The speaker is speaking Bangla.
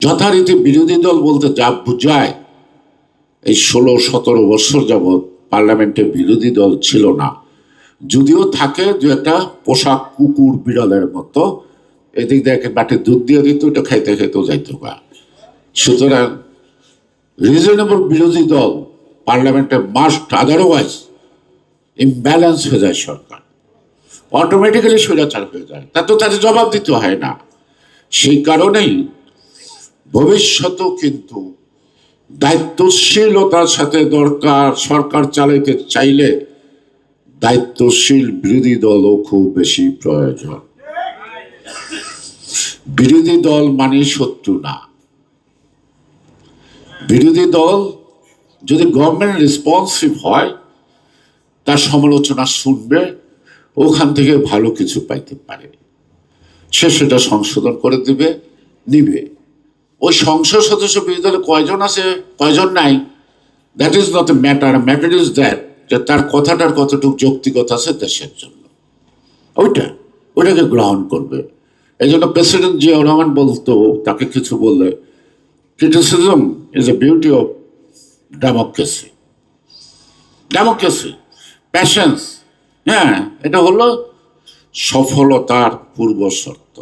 যথারীতি বিরোধী দল বলতে যা বুঝায়, এই 16-17 বছর যাবৎ পার্লামেন্টে বিরোধী দল ছিল না। যদিও থাকে যে একটা পোশাক কুকুর বিড়ালের মতো, এদিক দিয়ে বাটে দুধ দিয়ে দিত, এটা খাইতে খাইতেও যাইতো গা। সুতরাং রিজনেবল বিরোধী দল পার্লামেন্টে মাস্ট, আদারওয়াইজ ইমব্যালেন্স হয়ে যায় সরকার, অটোমেটিক্যালি স্বৈরাচার হয়ে যায়, তা তো তাদের জবাব দিতে হয় না। সেই কারণেই ভবিষ্যতেও কিন্তু দায়িত্বশীলতার সাথে দরকার। সরকার চালাইতে চাইলে দায়িত্বশীল বিরোধী দলও খুব বেশি প্রয়োজন। বিরোধী দল মানে শত্রু না। বিরোধী দল যদি গভর্নমেন্ট রেসপন্সিভ হয়, তার সমালোচনা শুনবে, ওখান থেকে ভালো কিছু পাইতে পারে, সে সেটা সংশোধন করে দিবে, নিবে। ওই সংসদ সদস্য বিরোধী দলে কয়জন আছে কয়জন নাই, that is not a matter. Matter is that যে তার কথাটার কতটুকু যৌক্তিকতা আছে দেশের জন্য, ওইটাকে গ্রহণ করবে। এই জন্য প্রেসিডেন্ট জিয়াউর রহমান বলতো, তাকে কিছু বললে, criticism is a beauty of democracy. Democracy, patience, হ্যাঁ, এটা হলো সফলতার পূর্ব শর্ত।